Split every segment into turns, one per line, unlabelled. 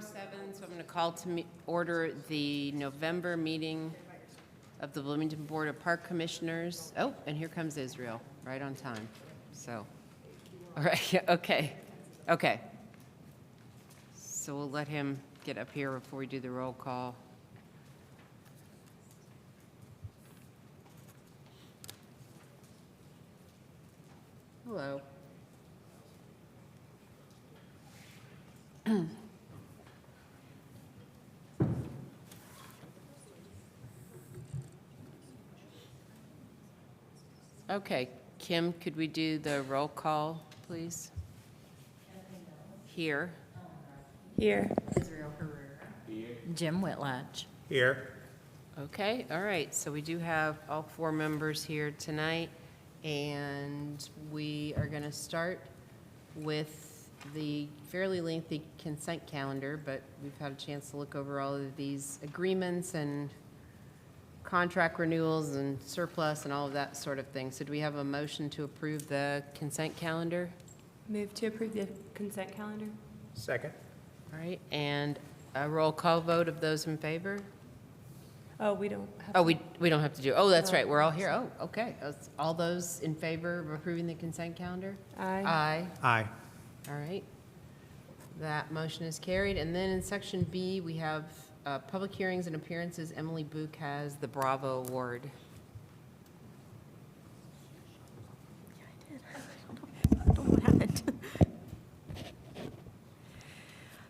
4:07, so I'm going to call to order the November meeting of the Bloomington Board of Park Commissioners. Oh, and here comes Israel, right on time. So, all right, okay. So we'll let him get up here before we do the roll call. Hello. Okay, Kim, could we do the roll call, please? Here.
Here.
Israel Herrera. Jim Whitlatch.
Here.
Okay, all right, so we do have all four members here tonight, and we are going to start with the fairly lengthy consent calendar, but we've had a chance to look over all of these agreements and contract renewals and surplus and all of that sort of thing. So do we have a motion to approve the consent calendar?
Move to approve the consent calendar.
Second.
All right, and a roll call vote of those in favor?
Oh, we don't have.
Oh, we don't have to do, oh, that's right, we're all here. Oh, okay. All those in favor of approving the consent calendar?
Aye.
Aye.
Aye.
All right. That motion is carried. And then in section B, we have public hearings and appearances. Emily Book has the Bravo Award.
I don't know what happened.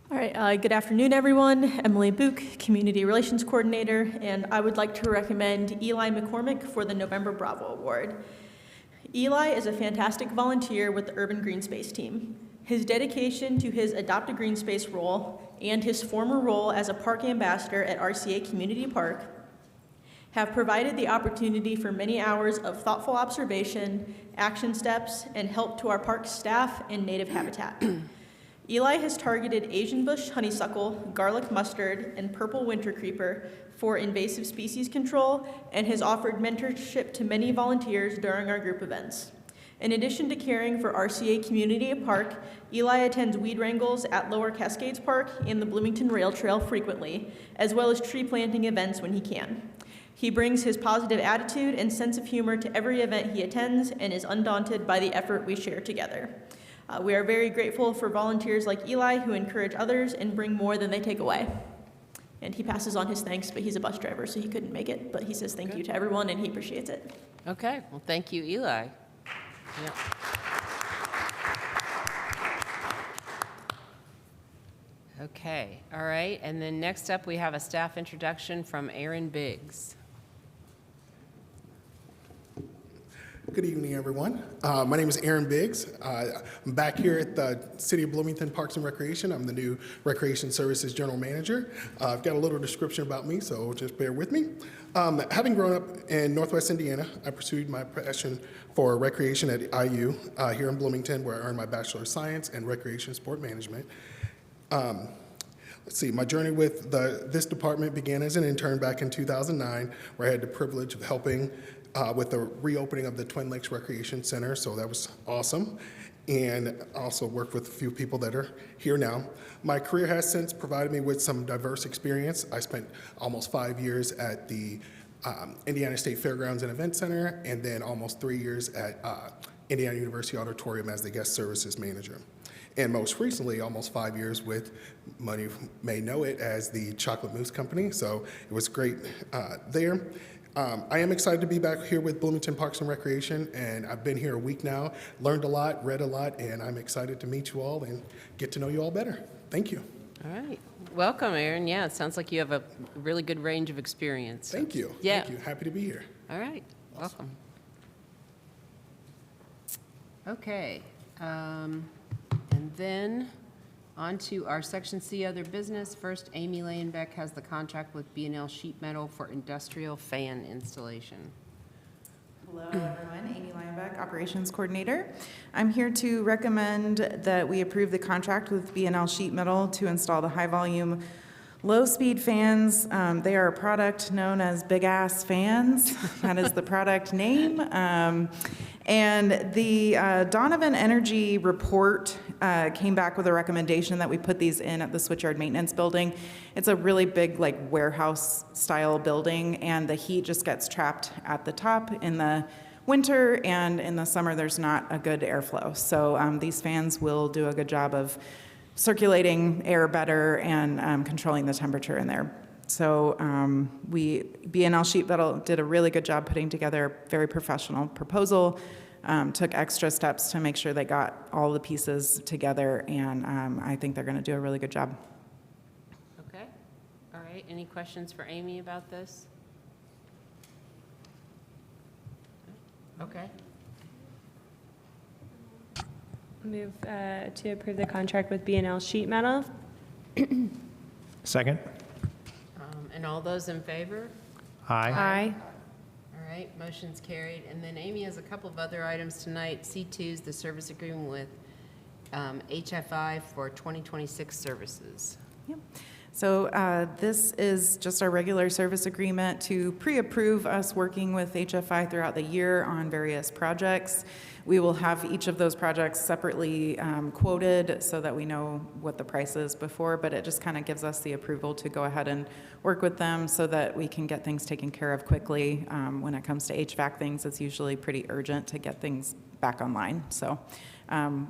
All right, good afternoon, everyone. Emily Book, Community Relations Coordinator, and I would like to recommend Eli McCormick for the November Bravo Award. Eli is a fantastic volunteer with the Urban Green Space team. His dedication to his Adopt a Green Space role and his former role as a park ambassador at RCA Community Park have provided the opportunity for many hours of thoughtful observation, action steps, and help to our park staff and native habitat. Eli has targeted Asian bush honeysuckle, garlic mustard, and purple winter creeper for invasive species control and has offered mentorship to many volunteers during our group events. In addition to caring for RCA Community Park, Eli attends weed wrangles at Lower Cascades Park and the Bloomington Rail Trail frequently, as well as tree planting events when he can. He brings his positive attitude and sense of humor to every event he attends and is undaunted by the effort we share together. We are very grateful for volunteers like Eli who encourage others and bring more than they take away. And he passes on his thanks, but he's a bus driver, so he couldn't make it. But he says thank you to everyone, and he appreciates it.
Okay, well, thank you, Eli. Yep. Okay, all right, and then next up, we have a staff introduction from Aaron Biggs.
Good evening, everyone. My name is Aaron Biggs. I'm back here at the City of Bloomington Parks and Recreation. I'm the new Recreation Services General Manager. I've got a little description about me, so just bear with me. Having grown up in Northwest Indiana, I pursued my passion for recreation at IU here in Bloomington, where I earned my Bachelor of Science in Recreation Sport Management. Let's see, my journey with this department began as an intern back in 2009, where I had the privilege of helping with the reopening of the Twin Lakes Recreation Center, so that was awesome. And I also worked with a few people that are here now. My career has since provided me with some diverse experience. I spent almost 5 years at the Indiana State Fairgrounds and Event Center, and then almost 3 years at Indiana University Auditorium as the guest services manager. And most recently, almost 5 years with, many may know it as the Chocolate Mousse Company, so it was great there. I am excited to be back here with Bloomington Parks and Recreation, and I've been here a week now, learned a lot, read a lot, and I'm excited to meet you all and get to know you all better. Thank you.
All right, welcome, Aaron. Yeah, it sounds like you have a really good range of experience.
Thank you.
Yeah.
Thank you. Happy to be here.
All right, welcome. Okay, and then on to our Section C, other business. First, Amy Leyenbeck has the contract with B&L Sheet Metal for industrial fan installation.
Hello, everyone. Amy Leyenbeck, Operations Coordinator. I'm here to recommend that we approve the contract with B&L Sheet Metal to install the high-volume, low-speed fans. They are a product known as Big Ass Fans. That is the product name. And the Donovan Energy report came back with a recommendation that we put these in at the Switchyard Maintenance Building. It's a really big, like, warehouse-style building, and the heat just gets trapped at the top in the winter, and in the summer, there's not a good airflow. So these fans will do a good job of circulating air better and controlling the temperature in there. So B&L Sheet Metal did a really good job putting together a very professional proposal, took extra steps to make sure they got all the pieces together, and I think they're going to do a really good job.
Okay, all right. Any questions for Amy about this? Okay,
Move to approve the contract with B&L Sheet Metal.
Second.
and all those in favor?
Aye.
All right, motion's carried. And then Amy has a couple of other items tonight. C2 is the service agreement with HFI for 2026 services.
Yep. So this is just our regular service agreement to pre-approve us working with HFI throughout the year on various projects. We will have each of those projects separately quoted so that we know what the price is before, but it just kind of gives us the approval to go ahead and work with them so that we can get things taken care of quickly. When it comes to HVAC things, it's usually pretty urgent to get things back online. So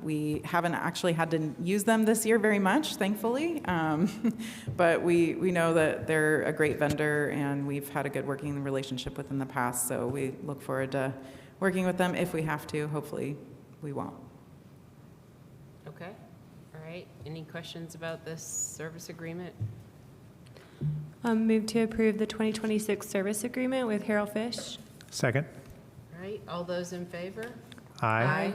we haven't actually had to use them this year very much, thankfully, but we know that they're a great vendor and we've had a good working relationship with them in the past, so we look forward to working with them if we have to. Hopefully, we won't.
Okay, all right. Any questions about this service agreement?
Move to approve the 2026 service agreement with Harold Fish.
Second.
All right, all those in favor?
Aye.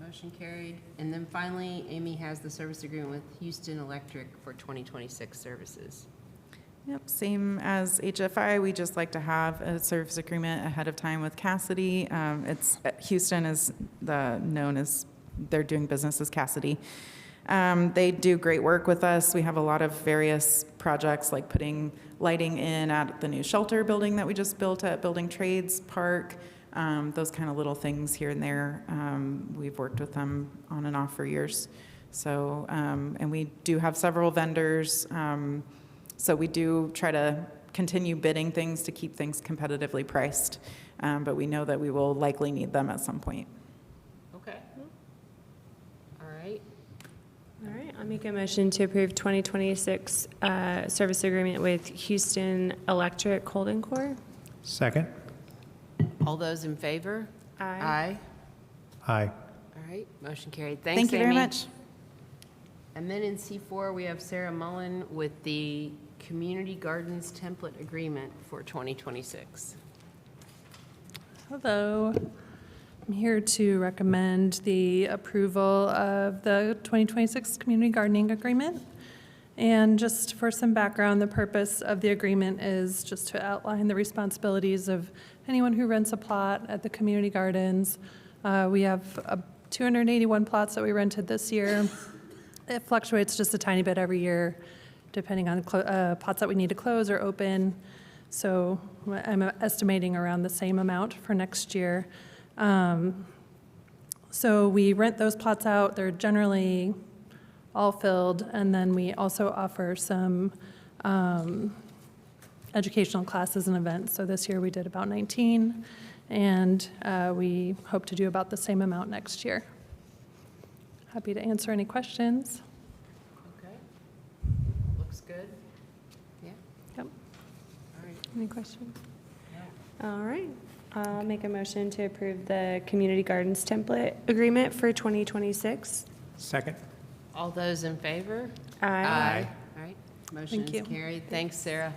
Motion carried. And then finally, Amy has the service agreement with Houston Electric for 2026 services.
Yep, same as HFI. We just like to have a service agreement ahead of time with Cassidy. Houston is known as, they're doing business as Cassidy. They do great work with us. We have a lot of various projects like putting lighting in at the new shelter building that we just built at Building Trades Park. Those kind of little things here and there. We've worked with them on and off for years. So, and we do have several vendors. So we do try to continue bidding things to keep things competitively priced. But we know that we will likely need them at some point.
Okay. All right.
All right, I'll make a motion to approve 2026 service agreement with Houston Electric Holding Corp.
Second.
All those in favor?
Aye.
Aye.
All right, motion carried. Thanks,
Thank you very
Amy.
much.
And then in C4, we have Sarah Mullen with the Community Gardens Template Agreement for 2026.
Hello. I'm here to recommend the approval of the 2026 Community Gardening Agreement. And just for some background, the purpose of the agreement is just to outline the responsibilities of anyone who rents a plot at the community gardens. We have 281 plots that we rented this year. It fluctuates just a tiny bit every year, depending on plots that we need to close or open. So I'm estimating around the same amount for next year. So we rent those plots out. They're generally all filled, and then we also offer some educational classes and events. So this year we did about 19, and we hope to do about the same amount next year. Happy to answer any questions.
Okay. Looks good. Yeah,
Yep.
all right.
Any questions?
No.
All right. I'll make a motion to approve the Community Gardens Template Agreement for 2026.
Second.
All those in favor?
Aye.
All right, motion is
you.
carried. Thanks, Sarah.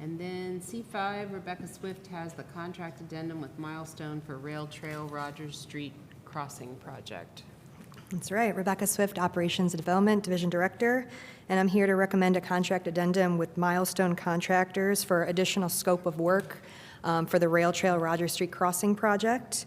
And then C5, Rebecca Swift has the contract addendum with Milestone for Rail Trail Rogers Street Crossing Project.
That's right. Rebecca Swift, Operations and Development Division Director, and I'm here to recommend a contract addendum with Milestone Contractors for additional scope of work for the Rail Trail Rogers Street Crossing Project.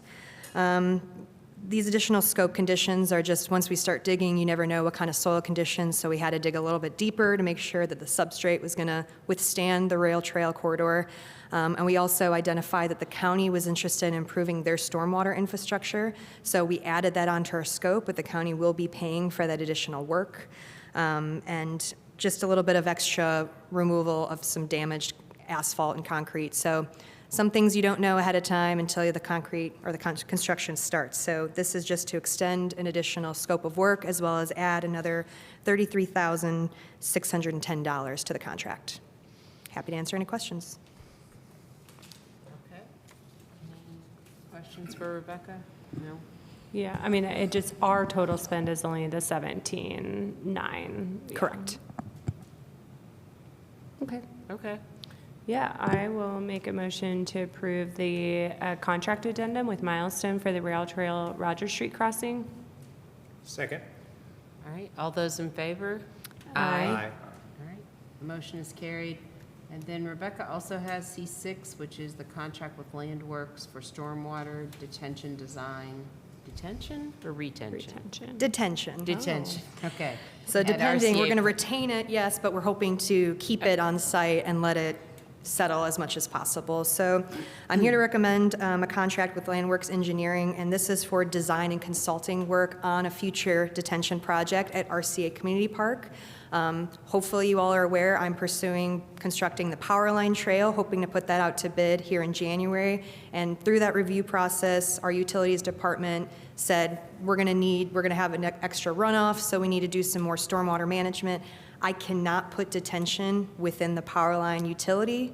These additional scope conditions are just, once we start digging, you never know what kind of soil conditions, so we had to dig a little bit deeper to make sure that the substrate was going to withstand the rail trail corridor. And we also identified that the county was interested in improving their stormwater infrastructure, so we added that onto our scope, but the county will be paying for that additional work. And just a little bit of extra removal of some damaged asphalt and concrete. So some things you don't know ahead of time until the concrete or the construction starts. So this is just to extend an additional scope of work as well as add another $33,610 to the contract. Happy to answer any questions.
Okay. Any questions for Rebecca? No?
Yeah, I mean, it just, our total spend is only the 17,900.
Correct.
Okay.
Okay.
Yeah, I will make a motion to approve the contract addendum with Milestone for the rail trail Rogers Street crossing.
Second.
All right, all those in favor?
Aye.
All right, the motion is carried. And then Rebecca also has C6, which is the contract with Landworks for stormwater detention design. Detention or retention?
Retention.
Detention.
Detention, okay.
So
At
depending, we're
RCA.
going to retain it, yes, but we're hoping to keep it on site and let it settle as much as possible. So I'm here to recommend a contract with Landworks Engineering, and this is for design and consulting work on a future detention project at RCA Community Park. Hopefully you all are aware, I'm pursuing constructing the power line trail, hoping to put that out to bid here in January. And through that review process, our utilities department said, we're going to have an extra runoff, so we need to do some more stormwater management. I cannot put detention within the power line utility.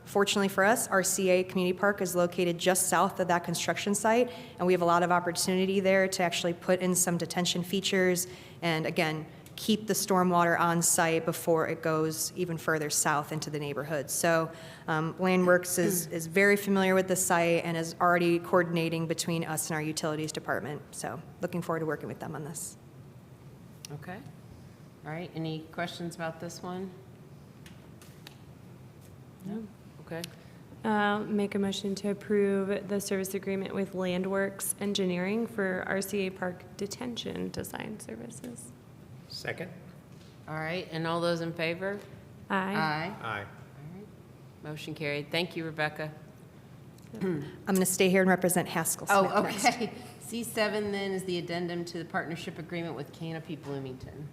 Fortunately for us, RCA Community Park is located just south of that construction site, and we have a lot of opportunity there to actually put in some detention features and, again, keep the stormwater on site before it goes even further south into the neighborhood. So Landworks is very familiar with the site and is already coordinating between us and our utilities department. So looking forward to working with them on this.
Okay. All right, any questions about this one? No? Okay.
Make a motion to approve the service agreement with Landworks Engineering for RCA Park detention design services.
Second.
All right, and all those in favor?
Aye.
Aye.
Aye.
All right, motion carried. Thank you, Rebecca.
I'm going to stay here and represent Haskell Smith
Oh,
next.
okay. C7 then is the addendum to the partnership agreement with Canopy Bloomington.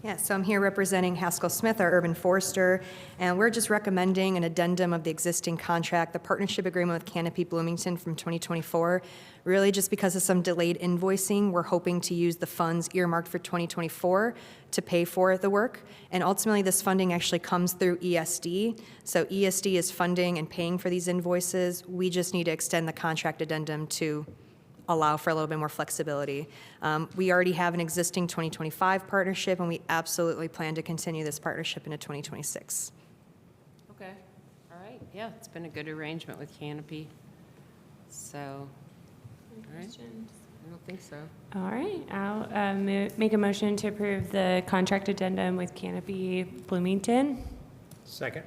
Yeah, so I'm here representing Haskell Smith, our urban forester, and we're just recommending an addendum of the existing contract, the partnership agreement with Canopy Bloomington from 2024. Really, just because of some delayed invoicing, we're hoping to use the funds earmarked for 2024 to pay for the work. And ultimately, this funding actually comes through ESD. So ESD is funding and paying for these invoices. We just need to extend the contract addendum to allow for a little bit more flexibility. We already have an existing 2025 partnership, and we absolutely plan to continue this partnership into 2026.
Okay, all right, yeah, it's been a good arrangement with Canopy. So, all right, I don't think so.
All right, I'll make a motion to approve the contract addendum with Canopy Bloomington.
Second.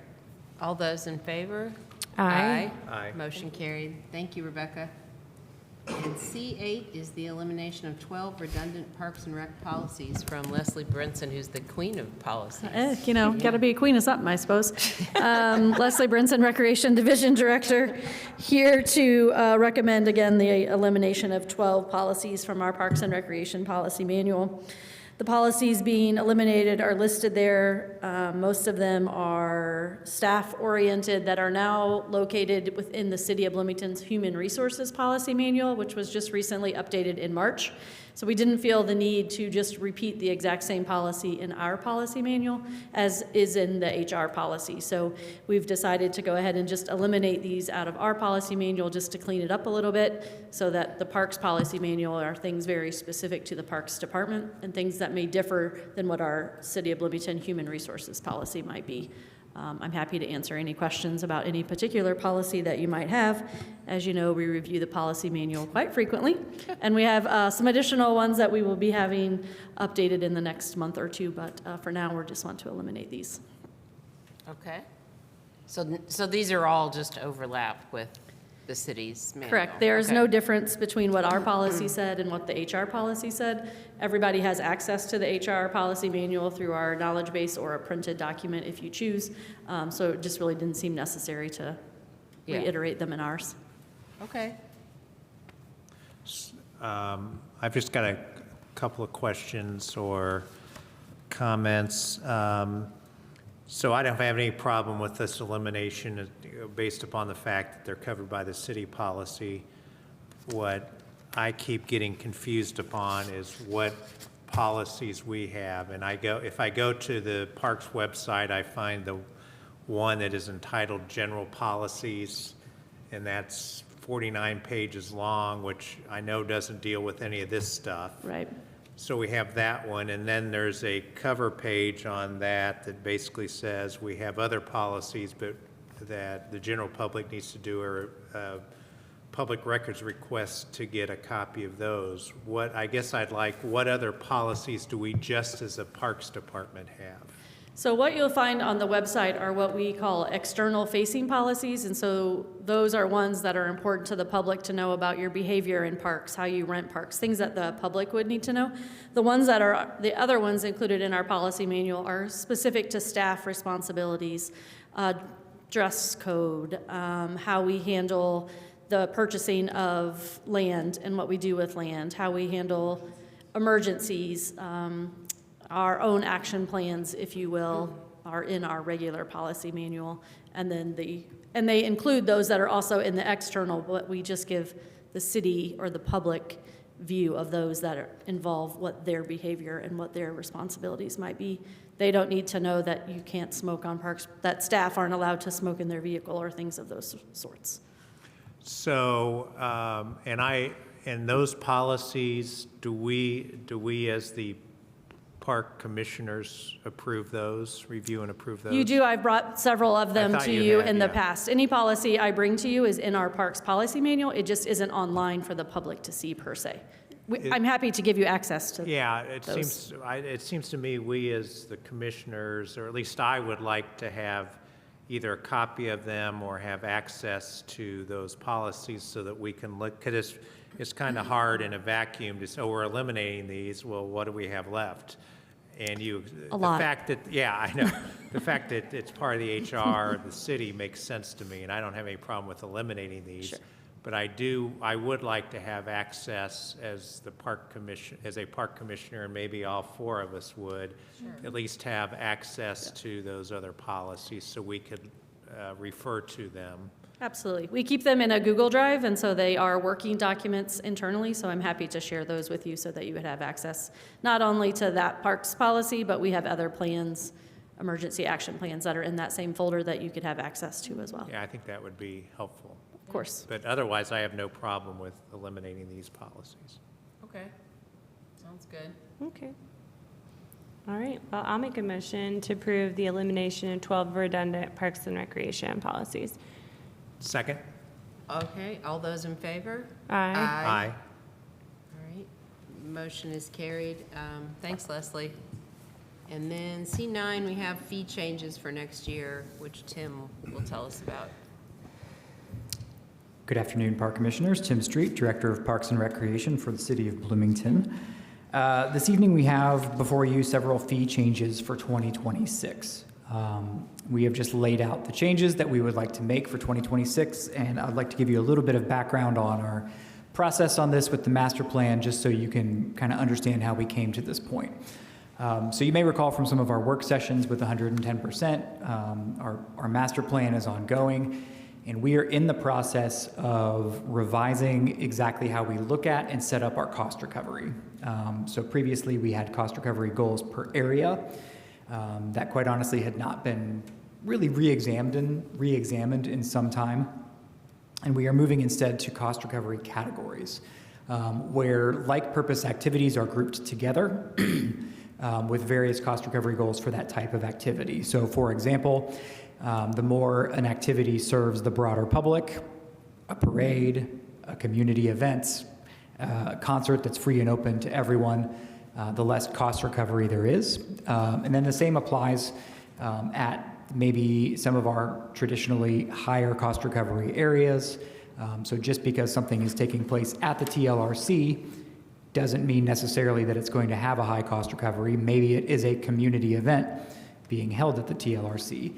All those in favor?
Aye.
Aye.
Motion carried. Thank you, Rebecca. And C8 is the elimination of 12 redundant Parks and Rec policies from Leslie Brinson, who's the queen of policies.
Got to be a queen of something, I suppose. Leslie Brinson, Recreation Division Director, here to recommend, again, the elimination of 12 policies from our Parks and Recreation Policy Manual. The policies being eliminated are listed there. Most of them are staff-oriented that are now located within the City of Bloomington's Human Resources Policy Manual, which was just recently updated in March. So we didn't feel the need to just repeat the exact same policy in our policy manual as is in the HR policy. So we've decided to go ahead and just eliminate these out of our policy manual just to clean it up a little bit so that the Parks Policy Manual are things very specific to the Parks Department and things that may differ than what our City of Bloomington Human Resources Policy might be. I'm happy to answer any questions about any particular policy that you might have. As you know, we review the policy manual quite frequently, and we have some additional ones that we will be having updated in the next month or two, but for now, we just want to eliminate these.
Okay. So these are all just overlap with the city's manual.
Correct. There's
Okay.
no difference between what our policy said and what the HR policy said. Everybody has access to the HR policy manual through our knowledge base or a printed document if you choose. So it just really didn't seem necessary to
Yeah.
reiterate them in ours.
Okay.
I've just got a couple of questions or comments. So I don't have any problem with this elimination based upon the fact that they're covered by the city policy. What I keep getting confused upon is what policies we have. And if I go to the Parks website, I find the one that is entitled General Policies, and that's 49 pages long, which I know doesn't deal with any of this stuff.
Right.
So we have that one, and then there's a cover page on that basically says we have other policies, but that the general public needs to do a public records request to get a copy of those. What other policies do we just as a Parks Department have?
So what you'll find on the website are what we call external facing policies. And so those are ones that are important to the public to know about your behavior in parks, how you rent parks, things that the public would need to know. The other ones included in our policy manual are specific to staff responsibilities, dress code, how we handle the purchasing of land and what we do with land, how we handle emergencies, our own action plans, if you will, are in our regular policy manual. And then they include those that are also in the external, but we just give the city or the public view of those that involve what their behavior and what their responsibilities might be. They don't need to know that you can't smoke on parks, that staff aren't allowed to smoke in their vehicle or things of those sorts.
So, and those policies, do we as the park commissioners approve those, review and approve those?
You do. I've brought several of them
thought
to
you
you
had,
in the
yeah.
past. Any policy I bring to you is in our parks policy manual. It just isn't online for the public to see per se. I'm happy to give you access to
Yeah, it
those.
seems to me we as the commissioners, or at least I would like to have either a copy of them or have access to those policies so that we can look, because it's kind of hard in a vacuum to say, oh, we're eliminating these, well, what do we have left? And
A lot.
The fact that, yeah, I know, the fact that it's part of the HR of the city makes sense to me, and I don't have any problem with eliminating these.
Sure.
But I would like to have access as a park commissioner, and maybe all four of us would, at least have access to those other policies so we could refer to them.
Absolutely. We keep them in a Google Drive, and so they are working documents internally, so I'm happy to share those with you so that you would have access not only to that parks policy, but we have other plans, emergency action plans that are in that same folder that you could have access to as well.
Yeah, I think that would be helpful.
Of course.
But otherwise, I have no problem with eliminating these policies.
Okay. Sounds good.
Okay. All right, well, I'll make a motion to approve the elimination of 12 redundant Parks and Recreation policies.
Second?
Okay, all those in favor?
Aye.
Aye.
All right, motion is carried. Thanks, Leslie. And then C9, we have fee changes for next year, which Tim will tell us about.
Good afternoon, Park Commissioners. Tim Street, Director of Parks and Recreation for the City of Bloomington. This evening we have before you several fee changes for 2026. We have just laid out the changes that we would like to make for 2026, and I'd like to give you a little bit of background on our process on this with the master plan, just so you can kind of understand how we came to this point. So you may recall from some of our work sessions with 110%, our master plan is ongoing, and we are in the process of revising exactly how we look at and set up our cost recovery. So previously we had cost recovery goals per area that quite honestly had not been really re-examined in some time. And we are moving instead to cost recovery categories, where like purpose activities are grouped together with various cost recovery goals for that type of activity. So for example, the more an activity serves the broader public, a parade, a community event, a concert that's free and open to everyone, the less cost recovery there is. And then the same applies at maybe some of our traditionally higher cost recovery areas, So just because something is taking place at the TLRC doesn't mean necessarily that it's going to have a high cost recovery. Maybe it is a community event being held at the TLRC.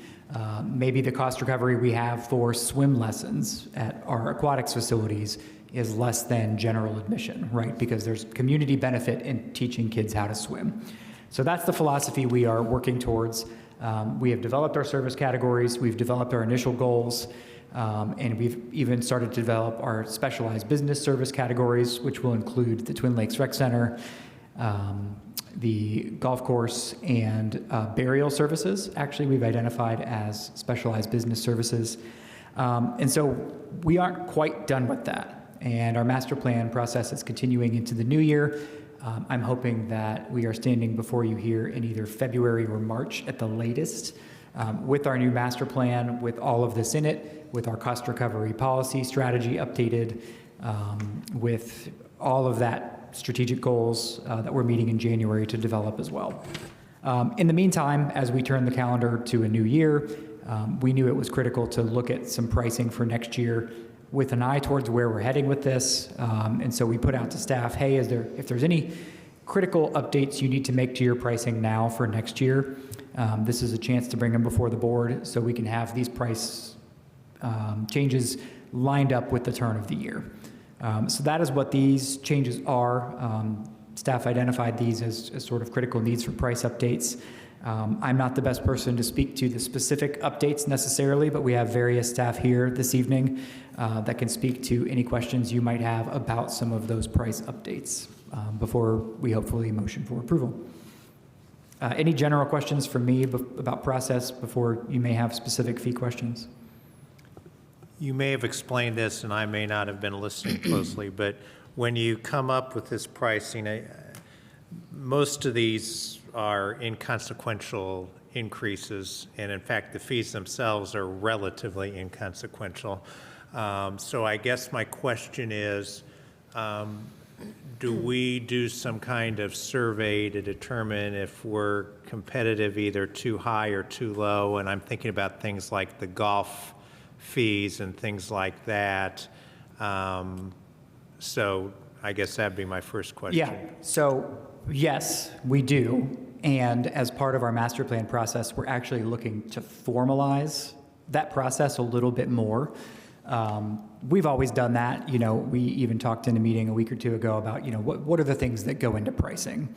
Maybe the cost recovery we have for swim lessons at our aquatics facilities is less than general admission, right? Because there's community benefit in teaching kids how to swim. So that's the philosophy we are working towards. We have developed our service categories, we've developed our initial goals, and we've even started to develop our specialized business service categories, which will include the Twin Lakes Rec Center, the golf course, and burial services. Actually, we've identified as specialized business services. And so we aren't quite done with that. And our master plan process is continuing into the new year. I'm hoping that we are standing before you here in either February or March at the latest with our new master plan, with all of this in it, with our cost recovery policy strategy updated, with all of that strategic goals that we're meeting in January to develop as well. In the meantime, as we turn the calendar to a new year, we knew it was critical to look at some pricing for next year with an eye towards where we're heading with this. And so we put out to staff, hey, if there's any critical updates you need to make to your pricing now for next year, this is a chance to bring them before the board so we can have these price changes lined up with the turn of the year. So that is what these changes are. Staff identified these as sort of critical needs for price updates. I'm not the best person to speak to the specific updates necessarily, but we have various staff here this evening that can speak to any questions you might have about some of those price updates before we hopefully motion for approval. Any general questions from me about process before you may have specific fee questions?
You may have explained this, and I may not have been listening closely, but when you come up with this pricing, most of these are inconsequential increases, and in fact, the fees themselves are relatively inconsequential. So I guess my question is, do we do some kind of survey to determine if we're competitive, either too high or too low? And I'm thinking about things like the golf fees and things like that. So I guess that'd be my first question.
Yeah, so yes, we do. And as part of our master plan process, we're actually looking to formalize that process a little bit more. We've always done that. You know, we even talked in a meeting a week or two ago about, you know, what are the things that go into pricing?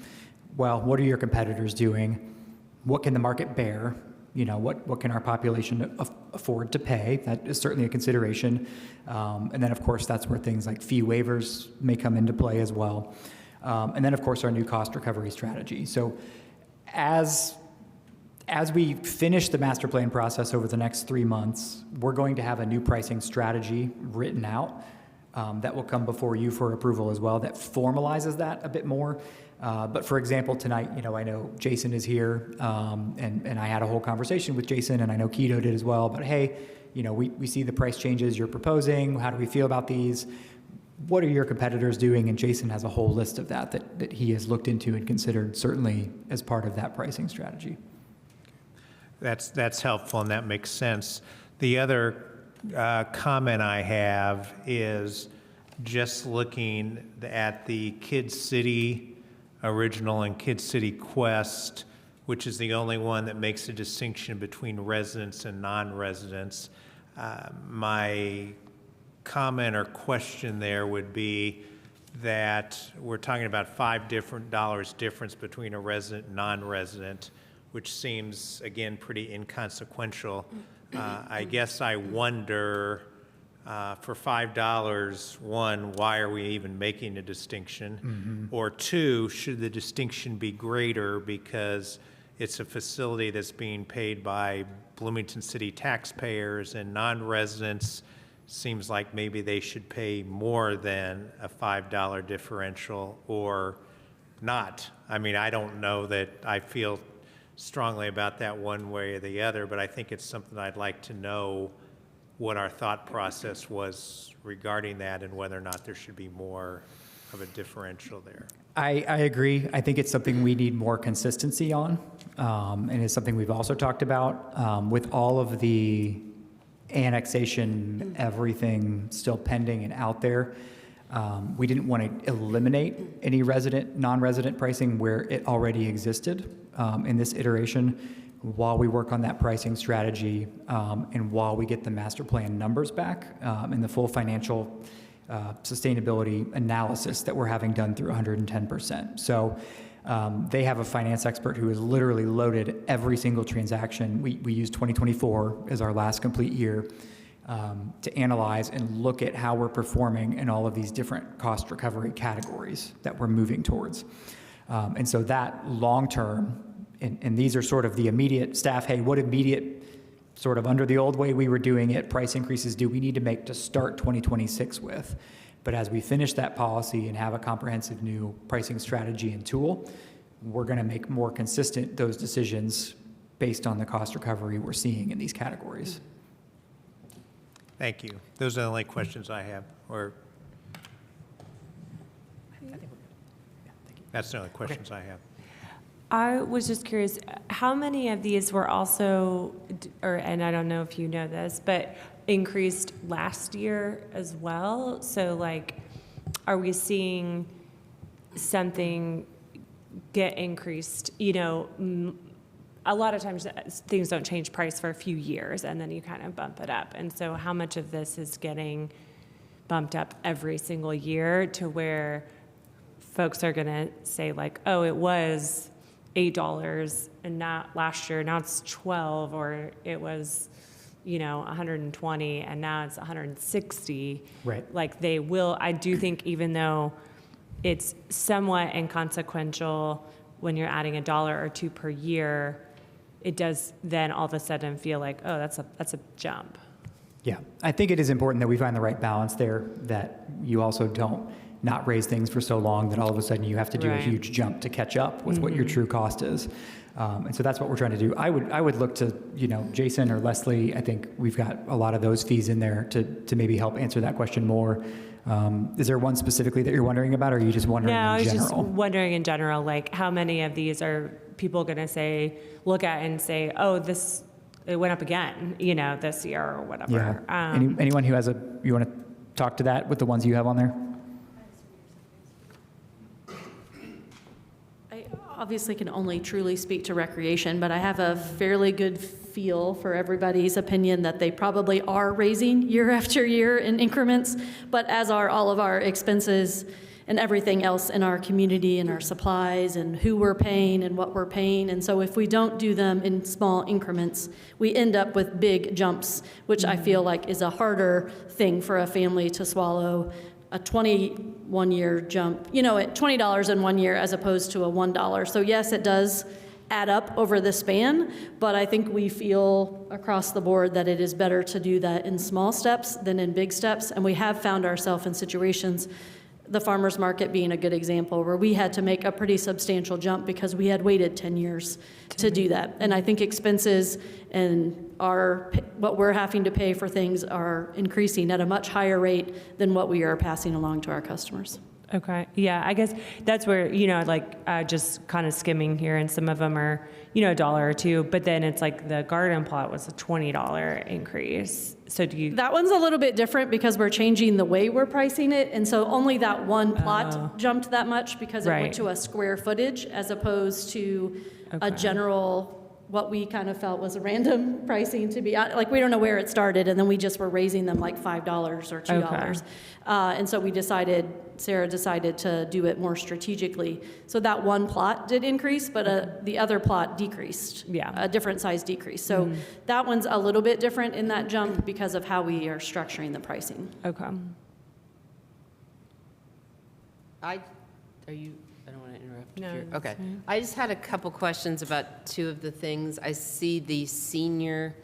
Well, what are your competitors doing? What can the market bear? You know, what can our population afford to pay? That is certainly a consideration. And then, of course, that's where things like fee waivers may come into play as well. And then, of course, our new cost recovery strategy. So as we finish the master plan process over the next 3 months, we're going to have a new pricing strategy written out that will come before you for approval as well, that formalizes that a bit more. But for example, tonight, you know, I know Jason is here, and I had a whole conversation with Jason, and I know Keto did as well, but hey, you know, we see the price changes you're proposing. How do we feel about these? What are your competitors doing? And Jason has a whole list of that he has looked into and considered certainly as part of that pricing strategy.
That's helpful, and that makes sense. The other comment I have is just looking at the Kid City Original and Kid City Quest, which is the only one that makes a distinction between residents and non-residents. My comment or question there would be that we're talking about $5 difference between a resident and non-resident, which seems, again, pretty inconsequential. I guess I wonder, for $5, one, why are we even making a distinction? Mm-hmm. Or two, should the distinction be greater because it's a facility that's being paid by Bloomington City taxpayers, and non-residents seems like maybe they should pay more than a $5 differential, or not? I mean, I don't know that I feel strongly about that one way or the other, but I think it's something I'd like to know what our thought process was regarding that and whether or not there should be more of a differential there.
I agree. I think it's something we need more consistency on, and it's something we've also talked about with all of the annexation, everything still pending and out there. We didn't want to eliminate any non-resident pricing where it already existed in this iteration while we work on that pricing strategy and while we get the master plan numbers back and the full financial sustainability analysis that we're having done through 110%. So they have a finance expert who has literally loaded every single transaction. We use 2024 as our last complete year to analyze and look at how we're performing in all of these different cost recovery categories that we're moving towards. And so that long term, and these are sort of the immediate staff, hey, what immediate sort of under the old way we were doing it, price increases do we need to make to start 2026 with? But as we finish that policy and have a comprehensive new pricing strategy and tool, we're going to make more consistent those decisions based on the cost recovery we're seeing in these categories.
Thank you. Those are the only questions I have, or that's the only questions I have.
I was just curious, how many of these were also, and I don't know if you know this, but increased last year as well? So like, are we seeing something get increased? You know, a lot of times things don't change price for a few years and then you kind of bump it up. And so how much of this is getting bumped up every single year to where folks are going to say like, oh, it was $8 and not last year, now it's 12, or it was, you know, 120 and now it's 160.
Right.
Like they will, I do think even though it's somewhat inconsequential when you're adding $1 or $2 per year, it does then all of a sudden feel like, oh, that's a jump.
Yeah, I think it is important that we find the right balance there, that you also don't not raise things for so long that all of a sudden you have to do a huge jump to catch up with what your true cost is. And so that's what we're trying to do. I would look to, you know, Jason or Leslie. I think we've got a lot of those fees in there to maybe help answer that question more. Is there one specifically that you're wondering about, or are you just wondering
No,
in
I was
general?
just wondering in general, like how many of these are people going to say, look at and say, oh, it went up again, you know, this year or whatever.
Yeah. Anyone who has you want to talk to that with the ones you have on there?
I obviously can only truly speak to recreation, but I have a fairly good feel for everybody's opinion that they probably are raising year after year in increments, but as are all of our expenses and everything else in our community and our supplies and who we're paying and what we're paying. And so if we don't do them in small increments, we end up with big jumps, which I feel like is a harder thing for a family to swallow. A 21-year jump, you know, at $20 in 1 year as opposed to a $1. So yes, it does add up over the span, but I think we feel across the board that it is better to do that in small steps than in big steps. And we have found ourselves in situations, the farmers market being a good example, where we had to make a pretty substantial jump because we had waited 10 years to do that. And I think expenses and what we're having to pay for things are increasing at a much higher rate than what we are passing along to our customers.
Okay. Yeah, I guess that's where, you know, like just kind of skimming here, and some of them are, you know, $1 or $2, but then it's like the garden plot was a $20 increase. So do you?
That one's a little bit different because we're changing the way we're pricing it. And so only that one plot jumped that much because it went to a square footage as opposed to a general, what we kind of felt was a random pricing to be, like we don't know where it started, and then we just were raising them like $5 or $2. And so Sarah decided to do it more strategically. So that one plot did increase, but the other plot decreased. Yeah. A different size decrease. So that one's a little bit different in that jump because of how we are structuring the pricing.
Okay.
I don't want to interrupt.
No,
Okay.
that's fine.
I just had a couple questions about two of the things. I see the senior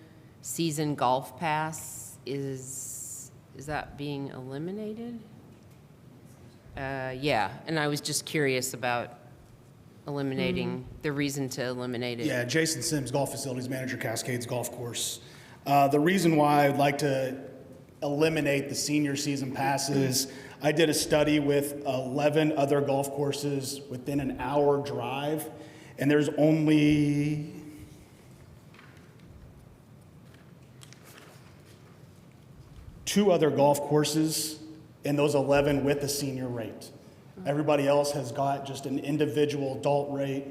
season golf pass. Is that being eliminated? Yeah, and I was just curious about eliminating, the reason to eliminate it.
Yeah, Jason Sims, Golf Facilities Manager, Cascades Golf Course. The reason why I'd like to eliminate the senior season passes, I did a study with 11 other golf courses within an hour drive, and there's only 2 other golf courses in those 11 with the senior rate. Everybody else has got just an individual adult rate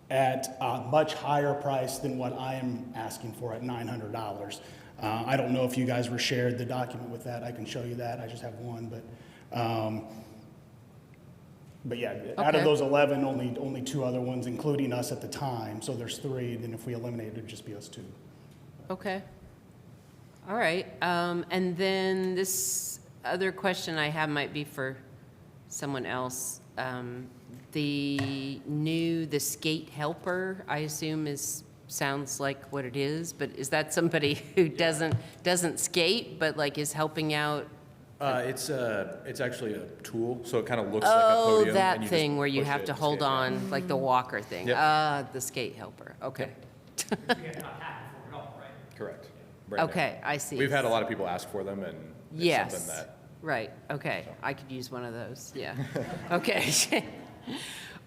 at a much higher price than what I am asking for at $900. I don't know if you guys were shared the document with that. I can show you that. I just have one, but yeah, out of
Okay.
those 11, only 2 other ones, including us at the time. So there's 3. Then if we eliminate it, it'd just be us 2.
Okay. All right. And then this other question I have might be for someone else. The skate helper, I assume sounds like what it is, but is that somebody who doesn't skate, but like is helping out?
It's actually a tool, so it kind of looks like a podium.
Oh, that
and you
thing
just
where you
push
have
it
to
and
hold
skate.
on, like the walker thing.
Yep.
The skate helper. Okay.
Correct. Brand new.
Okay, I see.
We've had a lot of people ask for them, and it's
Yes.
something that.
Right, okay. I could use one of those, yeah. Okay.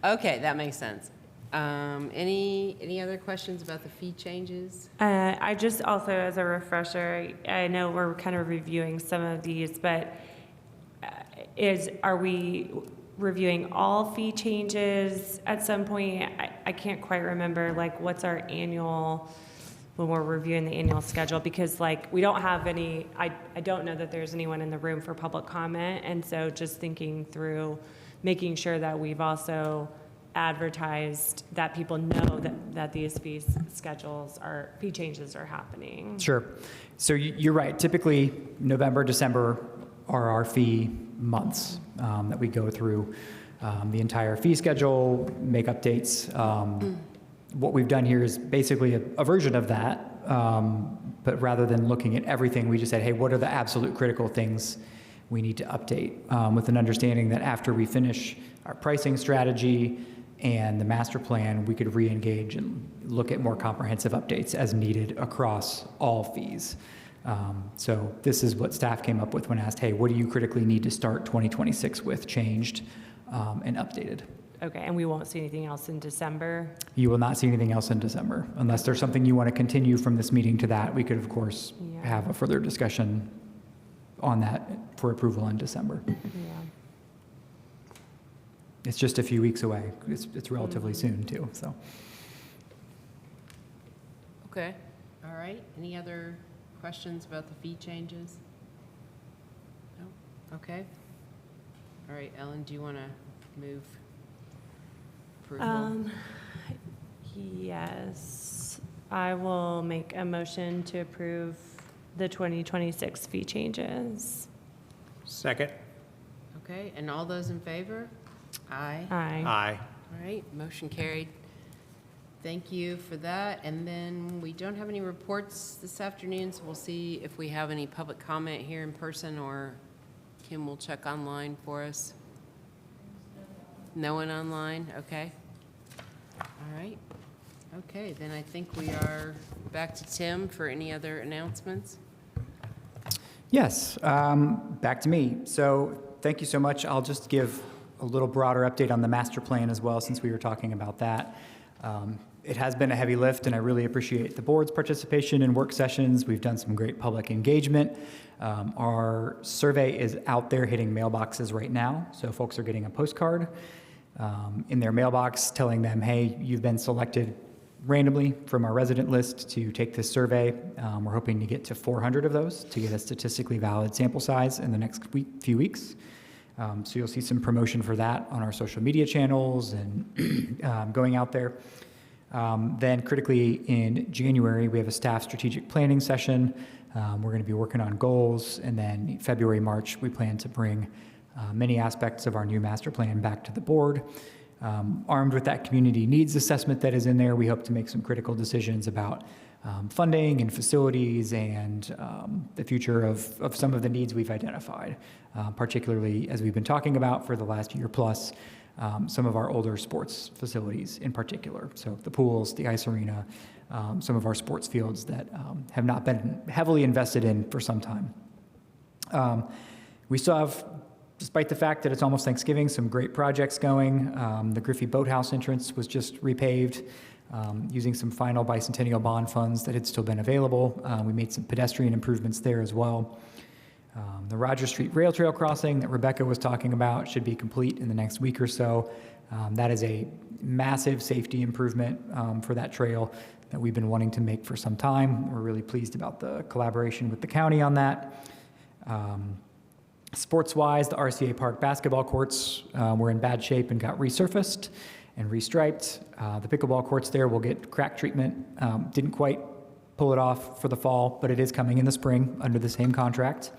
Okay, that makes sense. Any other questions about the fee changes?
I just also, as a refresher, I know we're kind of reviewing some of these, but are we reviewing all fee changes at some point? I can't quite remember, like, what's our annual, when we're reviewing the annual schedule, because like, we don't have any, I don't know that there's anyone in the room for public comment, and so just thinking through, making sure that we've also advertised that people know that these fee changes are happening.
Sure. So you're right. Typically, November, December are our fee months that we go through the entire fee schedule, make updates. What we've done here is basically a version of that, but rather than looking at everything, we just said, hey, what are the absolute critical things we need to update, with an understanding that after we finish our pricing strategy and the master plan, we could re-engage and look at more comprehensive updates as needed across all fees. So this is what staff came up with when asked, hey, what do you critically need to start 2026 with changed and updated?
Okay, and we won't see anything else in December?
You will not see anything else in December. Unless there's something you want to continue from this meeting to that, we could, of course, have a further discussion on that for approval in December.
Yeah.
It's just a few weeks away. It's relatively soon, too, so.
Okay, all right. Any other questions about the fee changes? No? Okay. All right, Ellen, do you want to move approval?
Yes, I will make a motion to approve the 2026 fee changes.
Second?
Okay, and all those in favor? Aye.
Aye.
Aye.
All right, motion carried. Thank you for that. And then we don't have any reports this afternoon, so we'll see if we have any public comment here in person, or Kim will check online for us. No one online? Okay. All right. Okay, then I think we are back to Tim for any other announcements.
Yes, back to me. So thank you so much. I'll just give a little broader update on the master plan as well, since we were talking about that. It has been a heavy lift, and I really appreciate the board's participation in work sessions. We've done some great public engagement. Our survey is out there hitting mailboxes right now, so folks are getting a postcard in their mailbox telling them, hey, you've been selected randomly from our resident list to take this survey. We're hoping to get to 400 of those to get a statistically valid sample size in the next few weeks. So you'll see some promotion for that on our social media channels and going out there. Then critically in January, we have a staff strategic planning session. We're going to be working on goals. And then February, March, we plan to bring many aspects of our new master plan back to the board. Armed with that community needs assessment that is in there, we hope to make some critical decisions about funding and facilities and the future of some of the needs we've identified, particularly as we've been talking about for the last year plus, some of our older sports facilities in particular. So the pools, the ice arena, some of our sports fields that have not been heavily invested in for some time. We still have despite the fact that it's almost Thanksgiving, some great projects going. The Griffey Boathouse entrance was just repaved using some final bicentennial bond funds that had still been available. We made some pedestrian improvements there as well. The Roger Street Rail Trail crossing that Rebecca was talking about should be complete in the next week or so. That is a massive safety improvement for that trail that we've been wanting to make for some time. We're really pleased about the collaboration with the county on that. Sports-wise, the RCA Park basketball courts were in bad shape and got resurfaced and restriped. The pickleball courts there will get crack treatment. Didn't quite pull it off for the fall, but it is coming in the spring under the same contract.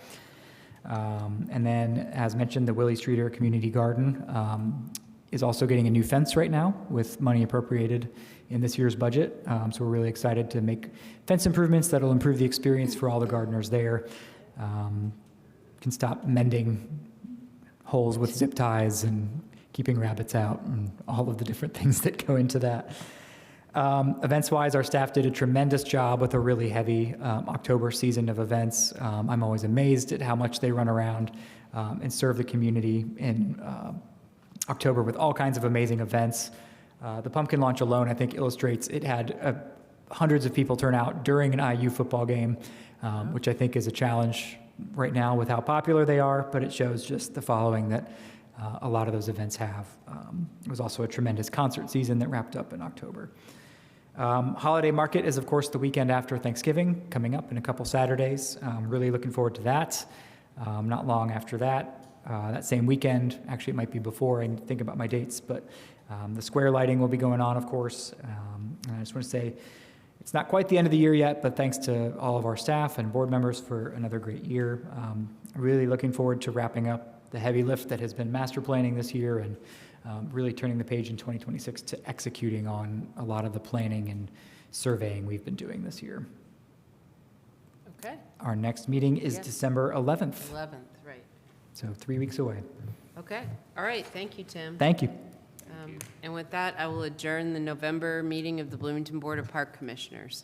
And then, as mentioned, the Willie Streeter Community Garden is also getting a new fence right now with money appropriated in this year's budget. So we're really excited to make fence improvements that'll improve the experience for all the gardeners there. Can stop mending holes with zip ties and keeping rabbits out and all of the different things that go into that. Events-wise, our staff did a tremendous job with a really heavy October season of events. I'm always amazed at how much they run around and serve the community in October with all kinds of amazing events. The pumpkin launch alone, I think, illustrates it had hundreds of people turn out during an IU football game, which I think is a challenge right now with how popular they are, but it shows just the following that a lot of those events have. It was also a tremendous concert season that wrapped up in October. Holiday market is, of course, the weekend after Thanksgiving, coming up in a couple Saturdays. Really looking forward to that. Not long after that, that same weekend, actually it might be before, I can think about my dates, but the square lighting will be going on, of course. And I just want to say, it's not quite the end of the year yet, but thanks to all of our staff and board members for another great year. Really looking forward to wrapping up the heavy lift that has been master planning this year and really turning the page in 2026 to executing on a lot of the planning and surveying we've been doing this year.
Okay.
Our next meeting is
Yes.
December 11th,
11th, right.
so 3 weeks away.
Okay, all right, thank you, Tim.
Thank you.
And with that, I will adjourn the November meeting of the Bloomington Board of Park Commissioners.